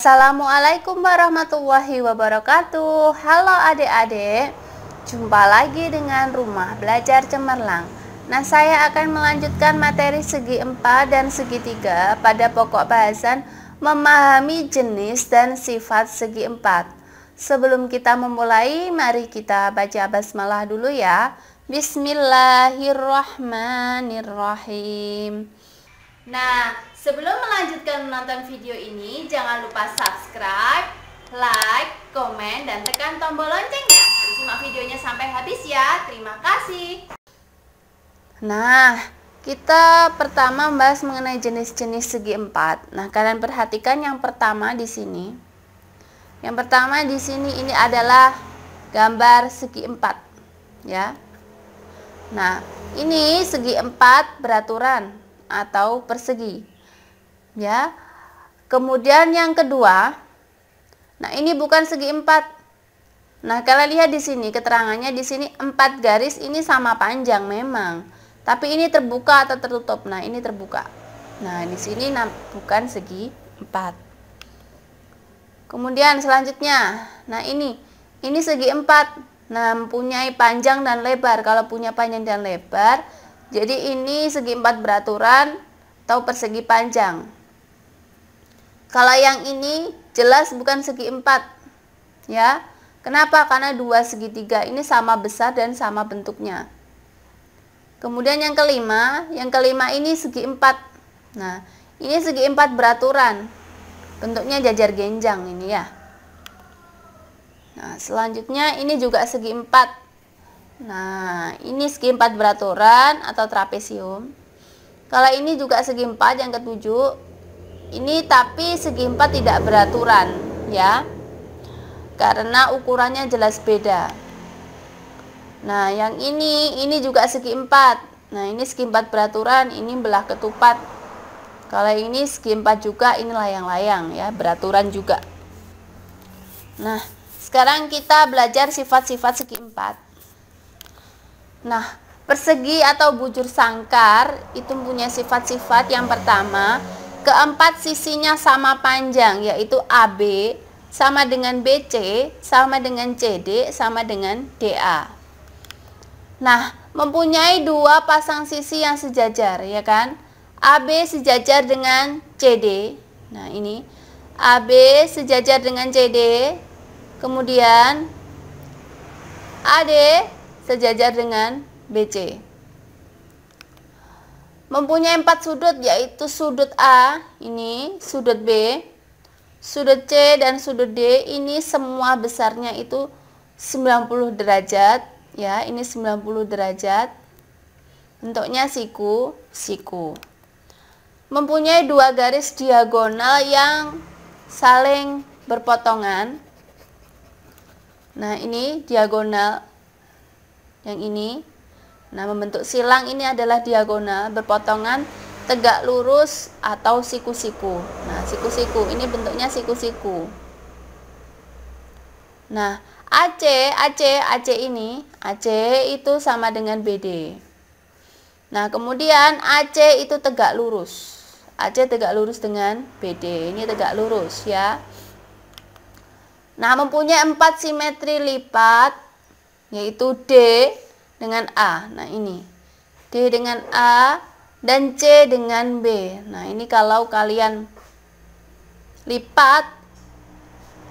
Assalamualaikum warahmatullahi wabarakatuh. Halo adik-adik, jumpa lagi dengan Rumah Belajar Cemerlang. Nah, saya akan melanjutkan materi segi 4 dan segitiga pada pokok bahasan memahami jenis dan sifat segi 4. Sebelum kita memulai, mari kita baca basmalah dulu ya. Bismillahirrahmanirrahim. Nah, sebelum melanjutkan menonton video ini, jangan lupa subscribe, like, komen, dan tekan tombol loncengnya. Simak videonya sampai habis ya. Terima kasih. Nah, kita pertama membahas mengenai jenis-jenis segi 4. Nah, kalian perhatikan yang pertama di sini. Yang pertama di sini ini adalah gambar segi 4, ya. Nah, ini segi 4 beraturan atau persegi, ya. Kemudian yang kedua, nah ini bukan segi 4. Nah, kalian lihat di sini keterangannya, di sini 4 garis ini sama panjang memang, tapi ini terbuka atau tertutup. Nah, ini terbuka. Nah, di sini bukan segi 4. Kemudian selanjutnya, nah ini segi 4. Nah, mempunyai panjang dan lebar. Kalau punya panjang dan lebar, jadi ini segi 4 beraturan atau persegi panjang. Kalau yang ini jelas bukan segi 4, ya. Kenapa? Karena dua segitiga ini sama besar dan sama bentuknya. Kemudian yang kelima ini segi 4. Nah, ini segi 4 beraturan. Bentuknya jajar genjang ini ya. Nah, selanjutnya ini juga segi 4. Nah, ini segi 4 beraturan atau trapesium. Kalau ini juga segi 4 yang ketujuh. Ini tapi segi 4 tidak beraturan, ya. Karena ukurannya jelas beda. Nah, yang ini juga segi 4. Nah, ini segi 4 beraturan, ini belah ketupat. Kalau ini segi 4 juga, ini layang-layang ya, beraturan juga. Nah, sekarang kita belajar sifat-sifat segi 4. Nah, persegi atau bujur sangkar itu punya sifat-sifat. Yang pertama, keempat sisinya sama panjang, yaitu AB sama dengan BC, sama dengan CD, sama dengan DA. Nah, mempunyai dua pasang sisi yang sejajar, ya kan? AB sejajar dengan CD. Nah, ini AB sejajar dengan CD. Kemudian AD sejajar dengan BC. Mempunyai 4 sudut, yaitu sudut A, ini sudut B, sudut C, dan sudut D. Ini semua besarnya itu 90 derajat, ya. Ini 90 derajat. Bentuknya siku. Mempunyai dua garis diagonal yang saling berpotongan. Nah, ini diagonal yang ini. Nah, membentuk silang. Ini adalah diagonal berpotongan tegak lurus atau siku-siku. Nah, siku-siku ini bentuknya siku-siku. Nah, AC ini, AC itu sama dengan BD. Nah, kemudian AC itu tegak lurus. AC tegak lurus dengan BD. Ini tegak lurus ya. Nah, mempunyai 4 simetri lipat, yaitu D dengan A. Nah, ini D dengan A dan C dengan B. Nah, ini kalau kalian lipat,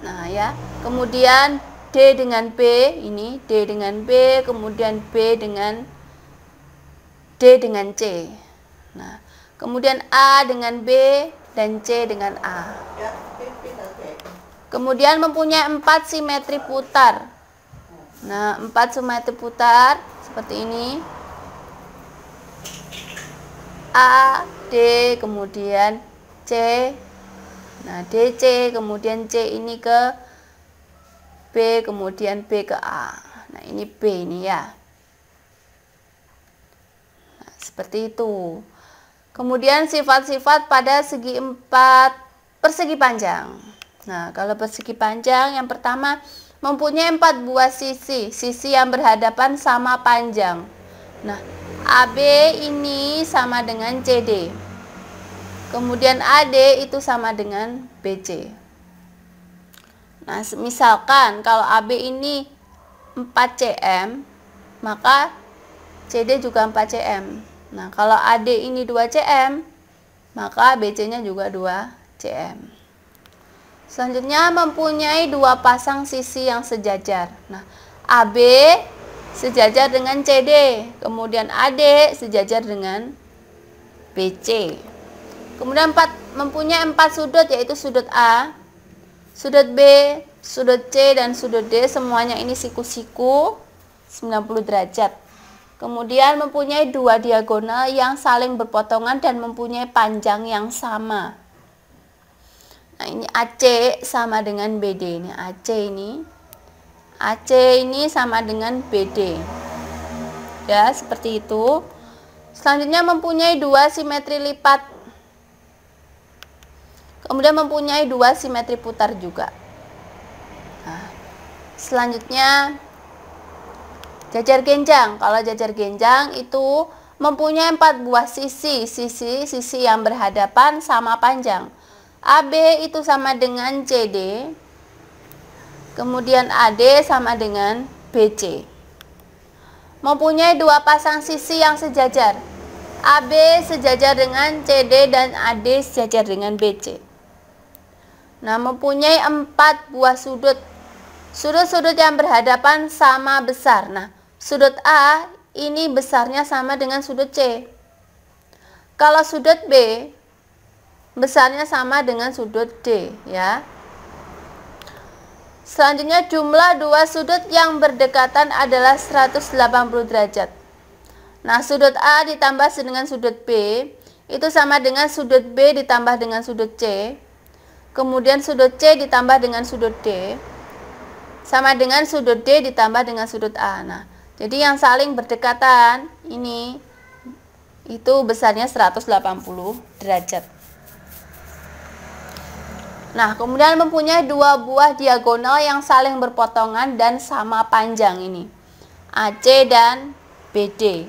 nah ya. Kemudian D dengan B, ini D dengan B, kemudian B dengan D dengan C. Nah, kemudian A dengan B dan C dengan A. Kemudian mempunyai 4 simetri putar. Nah, 4 simetri putar seperti ini. A, D, kemudian C. Nah, DC, kemudian C ini ke B, kemudian B ke A. Nah, ini B ini ya. Nah, seperti itu. Kemudian sifat-sifat pada segi 4 persegi panjang. Nah, kalau persegi panjang, yang pertama mempunyai 4 buah sisi yang berhadapan sama panjang. Nah, AB ini sama dengan CD. Kemudian AD itu sama dengan BC. Nah, misalkan kalau AB ini 4 cm, maka CD juga 4 cm. Nah, kalau AD ini 2 cm, maka BC-nya juga 2 cm. Selanjutnya mempunyai dua pasang sisi yang sejajar. Nah, AB sejajar dengan CD, kemudian AD sejajar dengan BC. Kemudian mempunyai 4 sudut, yaitu sudut A, sudut B, sudut C, dan sudut D. Semuanya ini siku-siku 90 derajat. Kemudian mempunyai 2 diagonal yang saling berpotongan dan mempunyai panjang yang sama. Nah, ini AC sama dengan BD. Ini AC ini sama dengan BD. Ya, seperti itu. Selanjutnya mempunyai 2 simetri lipat. Kemudian mempunyai 2 simetri putar juga. Nah, selanjutnya jajar genjang. Kalau jajar genjang itu mempunyai 4 buah sisi yang berhadapan sama panjang. AB itu sama dengan CD, kemudian AD sama dengan BC. Mempunyai 2 pasang sisi yang sejajar. AB sejajar dengan CD dan AD sejajar dengan BC. Nah, mempunyai 4 buah sudut. Sudut-sudut yang berhadapan sama besar. Nah, sudut A ini besarnya sama dengan sudut C. Kalau sudut B besarnya sama dengan sudut D, ya. Selanjutnya jumlah 2 sudut yang berdekatan adalah 180 derajat. Nah, sudut A ditambah dengan sudut B itu sama dengan sudut B ditambah dengan sudut C. Kemudian sudut C ditambah dengan sudut D sama dengan sudut D ditambah dengan sudut A. Nah, jadi yang saling berdekatan ini itu besarnya 180 derajat. Nah, kemudian mempunyai 2 buah diagonal yang saling berpotongan dan sama panjang ini, AC dan BD.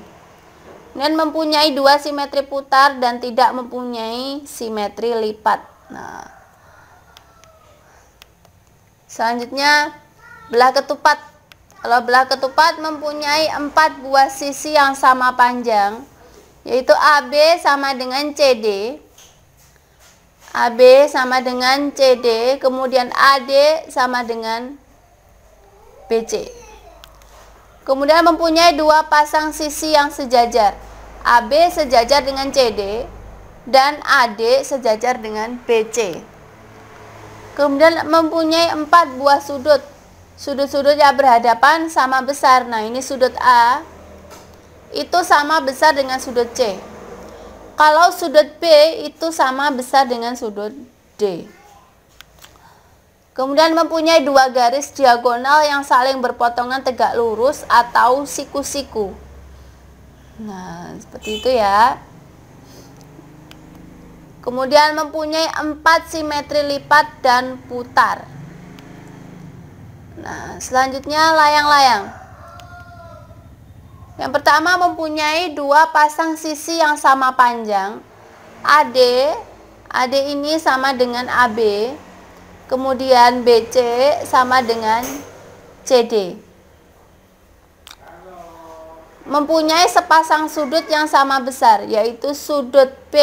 Kemudian mempunyai 2 simetri putar dan tidak mempunyai simetri lipat. Nah, selanjutnya belah ketupat. Kalau belah ketupat mempunyai 4 buah sisi yang sama panjang, yaitu AB sama dengan CD, AB sama dengan CD, kemudian AD sama dengan BC. Kemudian mempunyai 2 pasang sisi yang sejajar. AB sejajar dengan CD dan AD sejajar dengan BC. Kemudian mempunyai 4 buah sudut. Sudut-sudut yang berhadapan sama besar. Nah, ini sudut A itu sama besar dengan sudut C. Kalau sudut B itu sama besar dengan sudut D. Kemudian mempunyai 2 garis diagonal yang saling berpotongan tegak lurus atau siku-siku. Nah, seperti itu ya. Kemudian mempunyai 4 simetri lipat dan putar. Nah, selanjutnya layang-layang. Yang pertama mempunyai 2 pasang sisi yang sama panjang. AD ini sama dengan AB. Kemudian BC sama dengan CD. Mempunyai sepasang sudut yang sama besar, yaitu sudut B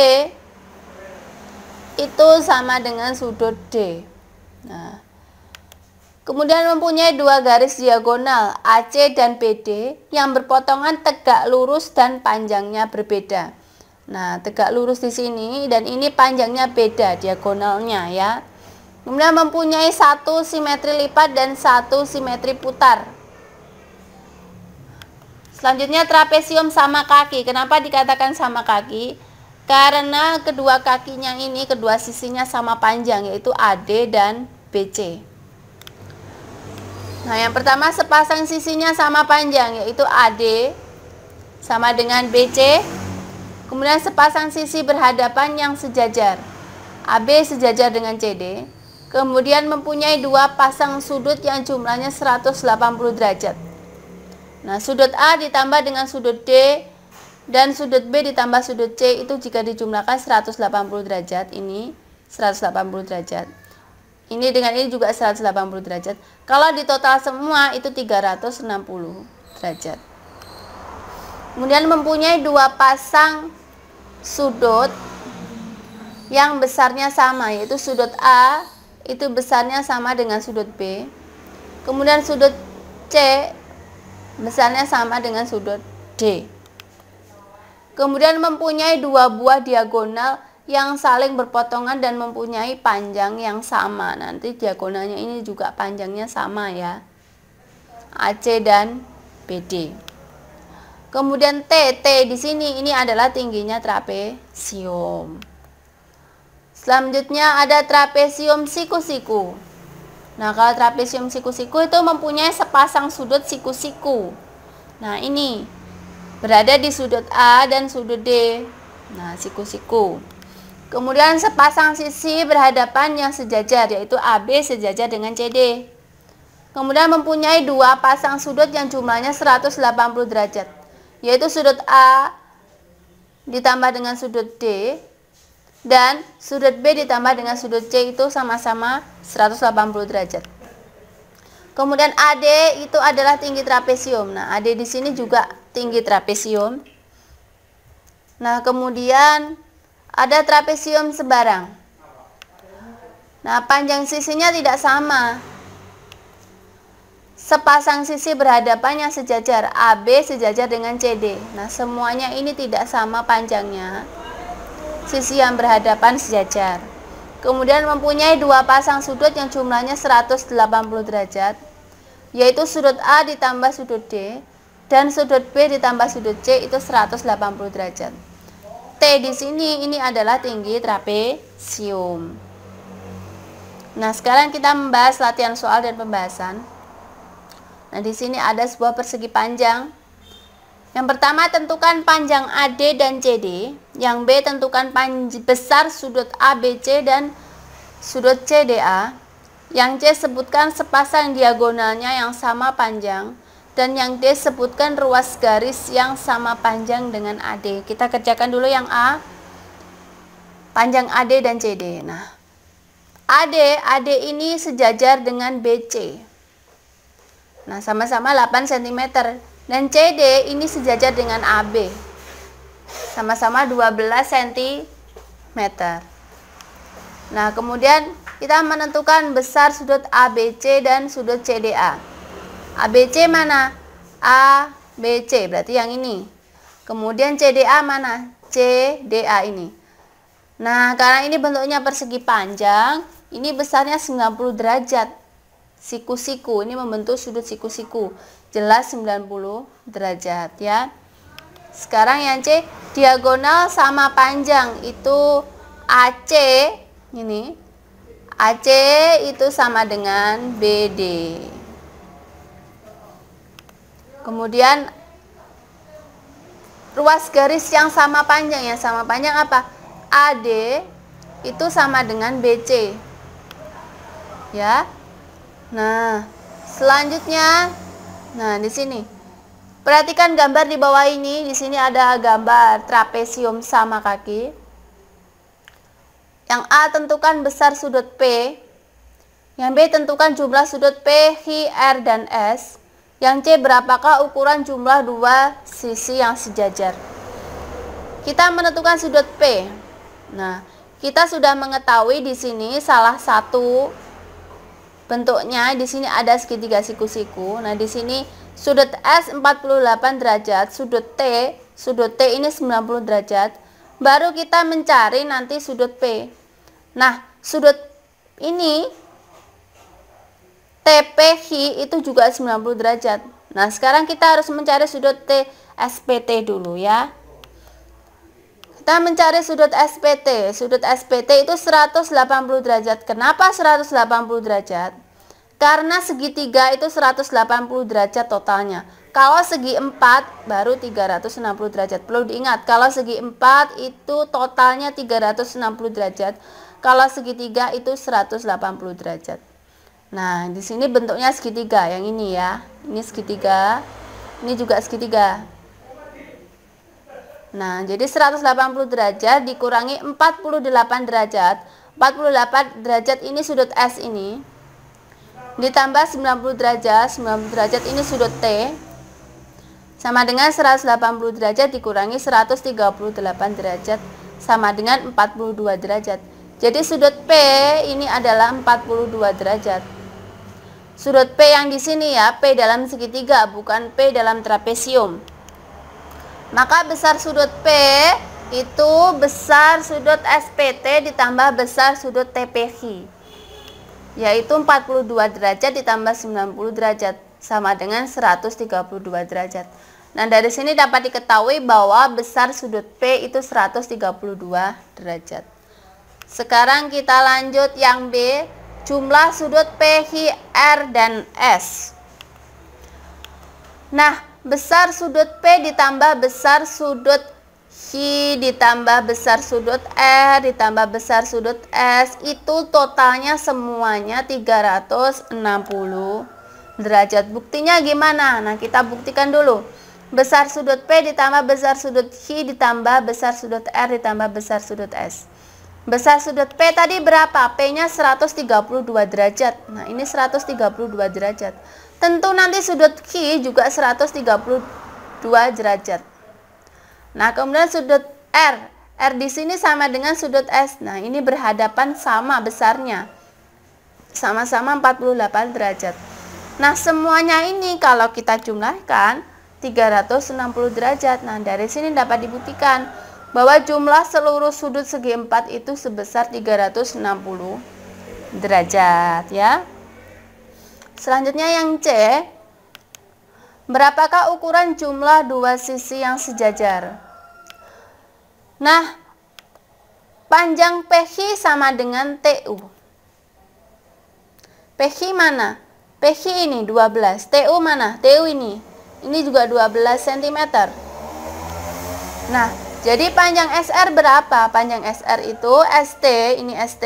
itu sama dengan sudut D. Nah, kemudian mempunyai 2 garis diagonal AC dan BD yang berpotongan tegak lurus dan panjangnya berbeda. Nah, tegak lurus di sini dan ini panjangnya beda diagonalnya ya. Kemudian mempunyai 1 simetri lipat dan 1 simetri putar. Selanjutnya trapesium sama kaki. Kenapa dikatakan sama kaki? Karena kedua kakinya ini, kedua sisinya sama panjang, yaitu AD dan BC. Nah, yang pertama sepasang sisinya sama panjang, yaitu AD sama dengan BC. Kemudian sepasang sisi berhadapan yang sejajar, AB sejajar dengan CD. Kemudian mempunyai 2 pasang sudut yang jumlahnya 180 derajat. Nah, sudut A ditambah dengan sudut D dan sudut B ditambah sudut C itu jika dijumlahkan 180 derajat, ini 180 derajat. Ini dengan ini juga 180 derajat. Kalau di total semua itu 360 derajat. Kemudian mempunyai dua pasang sudut yang besarnya sama, yaitu sudut A itu besarnya sama dengan sudut B. Kemudian sudut C besarnya sama dengan sudut D. Kemudian mempunyai dua buah diagonal yang saling berpotongan dan mempunyai panjang yang sama. Nanti diagonalnya ini juga panjangnya sama ya, AC dan BD. Kemudian T di sini ini adalah tingginya trapesium. Selanjutnya ada trapesium siku-siku. Nah, kalau trapesium siku-siku itu mempunyai sepasang sudut siku-siku. Nah, ini berada di sudut A dan sudut D. Nah, siku-siku. Kemudian sepasang sisi berhadapan yang sejajar, yaitu AB sejajar dengan CD. Kemudian mempunyai dua pasang sudut yang jumlahnya 180 derajat, yaitu sudut A ditambah dengan sudut D dan sudut B ditambah dengan sudut C itu sama-sama 180 derajat. Kemudian AD itu adalah tinggi trapesium. Nah, AD di sini juga tinggi trapesium. Nah, kemudian ada trapesium sebarang. Nah, panjang sisinya tidak sama. Sepasang sisi berhadapan yang sejajar, AB sejajar dengan CD. Nah, semuanya ini tidak sama panjangnya. Sisi yang berhadapan sejajar. Kemudian mempunyai dua pasang sudut yang jumlahnya 180 derajat, yaitu sudut A ditambah sudut D dan sudut B ditambah sudut C itu 180 derajat. T di sini ini adalah tinggi trapesium. Nah, sekarang kita membahas latihan soal dan pembahasan. Nah, di sini ada sebuah persegi panjang. Yang pertama, tentukan panjang AD dan CD. Yang B, tentukan besar sudut ABC dan sudut CDA. Yang C, sebutkan sepasang diagonalnya yang sama panjang. Dan yang D, sebutkan ruas garis yang sama panjang dengan AD. Kita kerjakan dulu yang A. Panjang AD dan CD. Nah, AD ini sejajar dengan BC. Nah, sama-sama 8 cm. Dan CD ini sejajar dengan AB. Sama-sama 12 cm. Nah, kemudian kita menentukan besar sudut ABC dan sudut CDA. ABC mana? ABC, berarti yang ini. Kemudian CDA mana? CDA ini. Nah, karena ini bentuknya persegi panjang, ini besarnya 90 derajat. Siku-siku, ini membentuk sudut siku-siku. Jelas 90 derajat ya. Sekarang yang C, diagonal sama panjang, itu AC ini. AC itu sama dengan BD. Kemudian ruas garis yang sama panjang, apa? AD itu sama dengan BC. Ya. Nah, selanjutnya, nah di sini perhatikan gambar di bawah ini. Di sini ada gambar trapesium sama kaki. Yang A, tentukan besar sudut P. Yang B, tentukan jumlah sudut P, Q, R, dan S. Yang C, berapakah ukuran jumlah dua sisi yang sejajar? Kita menentukan sudut P. Nah, kita sudah mengetahui di sini salah satu bentuknya. Di sini ada segitiga siku-siku. Nah, di sini sudut S 48 derajat, sudut T ini 90 derajat. Baru kita mencari nanti sudut P. Nah, sudut ini TPQ itu juga 90 derajat. Nah, sekarang kita harus mencari sudut SPT dulu ya. Kita mencari sudut SPT. Sudut SPT itu 180 derajat. Kenapa 180 derajat? Karena segitiga itu 180 derajat totalnya. Kalau segi 4 baru 360 derajat. Perlu diingat, kalau segi 4 itu totalnya 360 derajat. Kalau segitiga itu 180 derajat. Nah, di sini bentuknya segitiga, yang ini ya. Ini segitiga, ini juga segitiga. Nah, jadi 180 derajat dikurangi 48 derajat. 48 derajat ini sudut S ini, ditambah 90 derajat ini sudut T, sama dengan 180 derajat dikurangi 138 derajat, sama dengan 42 derajat. Jadi sudut P ini adalah 42 derajat. Sudut P yang di sini ya, P dalam segitiga, bukan P dalam trapesium. Maka besar sudut P itu besar sudut SPT ditambah besar sudut TPI, yaitu 42 derajat ditambah 90 derajat, sama dengan 132 derajat. Nah, dari sini dapat diketahui bahwa besar sudut P itu 132 derajat. Sekarang kita lanjut yang B, jumlah sudut PI, R, dan S. Nah, besar sudut P ditambah besar sudut I ditambah besar sudut R ditambah besar sudut S itu totalnya semuanya 360 derajat. Buktinya gimana? Nah, kita buktikan dulu. Besar sudut P ditambah besar sudut I ditambah besar sudut R ditambah besar sudut S. Besar sudut P tadi berapa? P-nya 132 derajat. Nah, ini 132 derajat. Tentu nanti sudut Q juga 132 derajat. Nah, kemudian sudut R. R di sini sama dengan sudut S. Nah, ini berhadapan sama besarnya. Sama-sama 48 derajat. Nah, semuanya ini kalau kita jumlahkan 360 derajat. Nah, dari sini dapat dibuktikan bahwa jumlah seluruh sudut segi 4 itu sebesar 360 derajat ya. Selanjutnya yang C, berapakah ukuran jumlah dua sisi yang sejajar? Nah, panjang PI sama dengan TU. PI mana? PI ini 12, TU mana? TU ini juga 12 cm. Nah, jadi panjang SR berapa? Panjang SR itu ST, ini ST,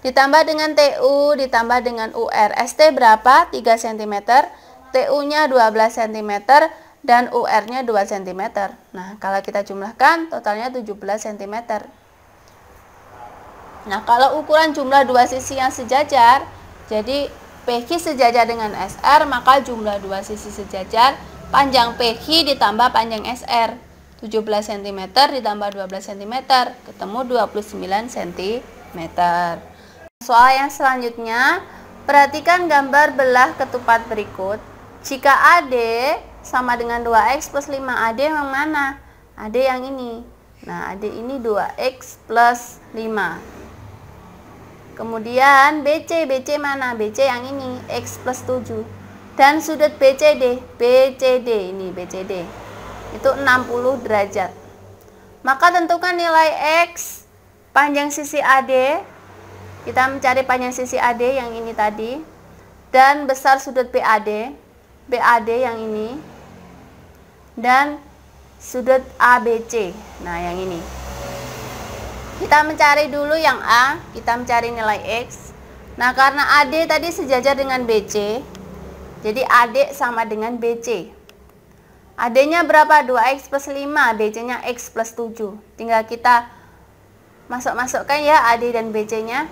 ditambah dengan TU, ditambah dengan UR. ST berapa? 3 cm, TU-nya 12 cm, dan UR-nya 2 cm. Nah, kalau kita jumlahkan, totalnya 17 cm. Nah, kalau ukuran jumlah dua sisi yang sejajar, jadi PQ sejajar dengan SR, maka jumlah dua sisi sejajar, panjang PQ ditambah panjang SR. 17 cm ditambah 12 cm, ketemu 29 cm. Soal yang selanjutnya, perhatikan gambar belah ketupat berikut. Jika AD sama dengan 2X plus 5AD yang mana? AD yang ini. Nah, AD ini 2X plus 5. Kemudian BC mana? BC yang ini, X plus 7. Dan sudut BCD ini BCD. Itu 60 derajat. Maka tentukan nilai X panjang sisi AD. Kita mencari panjang sisi AD yang ini tadi. Dan besar sudut BAD yang ini. Dan sudut ABC. Nah, yang ini. Kita mencari dulu yang A. Kita mencari nilai X. Nah, karena AD tadi sejajar dengan BC, jadi AD sama dengan BC. AD-nya berapa? 2X plus 5, BC-nya X plus 7. Tinggal kita masuk-masukkan ya AD dan BC-nya.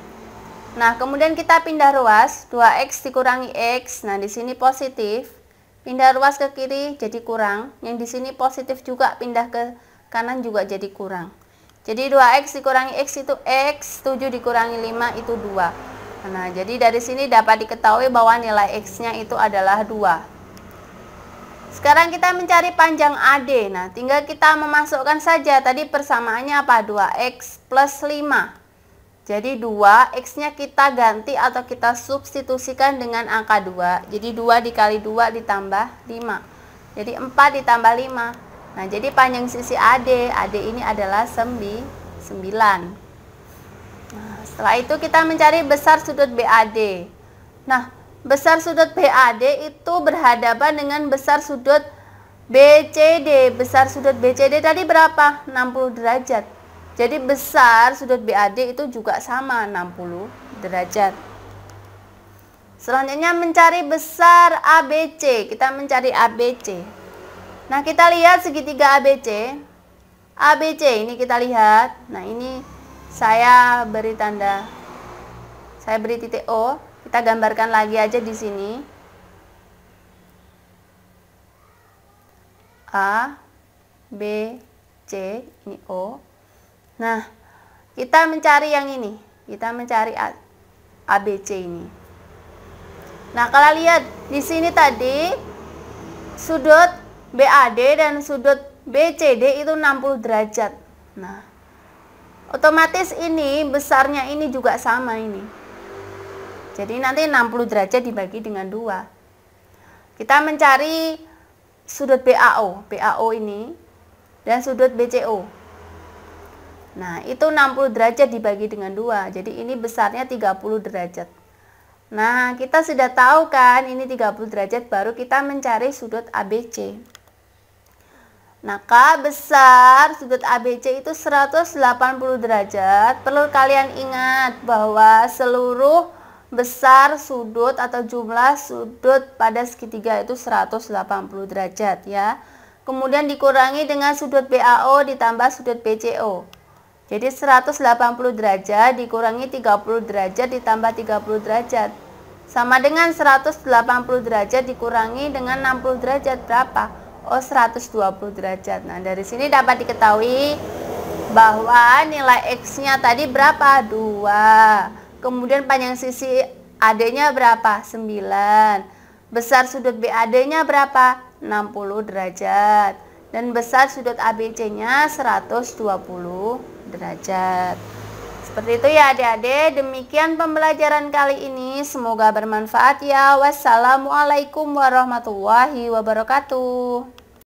Nah, kemudian kita pindah ruas, 2X dikurangi X. Nah, di sini positif. Pindah ruas ke kiri jadi kurang. Yang di sini positif juga, pindah ke kanan juga jadi kurang. Jadi 2X dikurangi X itu X, 7 dikurangi 5 itu 2. Nah, jadi dari sini dapat diketahui bahwa nilai X-nya itu adalah 2. Sekarang kita mencari panjang AD. Nah, tinggal kita memasukkan saja. Tadi persamaannya apa? 2X plus 5. Jadi 2, X-nya kita ganti atau kita substitusikan dengan angka 2. Jadi 2 dikali 2 ditambah 5. Jadi 4 ditambah 5. Nah, jadi panjang sisi AD ini adalah 9. Nah, setelah itu kita mencari besar sudut BAD. Nah, besar sudut BAD itu berhadapan dengan besar sudut BCD. Besar sudut BCD tadi berapa? 60 derajat. Jadi besar sudut BAD itu juga sama 60 derajat. Selanjutnya mencari besar ABC. Kita mencari ABC. Nah, kita lihat segitiga ABC. ABC ini kita lihat. Nah, ini saya beri tanda Saya beri titik O. Kita gambarkan lagi aja di sini. A, B, C, ini O. Nah, kita mencari yang ini. Kita mencari A, B, C ini. Nah, kalau lihat di sini tadi sudut BAD dan sudut BCD itu 60 derajat. Nah, otomatis ini besarnya ini juga sama ini. Jadi nanti 60 derajat dibagi dengan 2. Kita mencari sudut BAO ini dan sudut BCO. Nah, itu 60 derajat dibagi dengan 2. Jadi ini besarnya 30 derajat. Nah, kita sudah tahu kan ini 30 derajat, baru kita mencari sudut ABC. Maka besar sudut ABC itu 180 derajat. Perlu kalian ingat bahwa seluruh besar sudut atau jumlah sudut pada segitiga itu 180 derajat ya. Kemudian dikurangi dengan sudut BAO ditambah sudut BCO. Jadi 180 derajat dikurangi 30 derajat ditambah 30 derajat. Sama dengan 180 derajat dikurangi dengan 60 derajat berapa? Oh, 120 derajat. Nah, dari sini dapat diketahui bahwa nilai X-nya tadi berapa? 2. Kemudian panjang sisi AD-nya berapa? 9. Besar sudut BAD-nya berapa? 60 derajat. Dan besar sudut ABC-nya 120 derajat. Seperti itu ya adik-adik. Demikian pembelajaran kali ini. Semoga bermanfaat ya. Wassalamualaikum warahmatullahi wabarakatuh.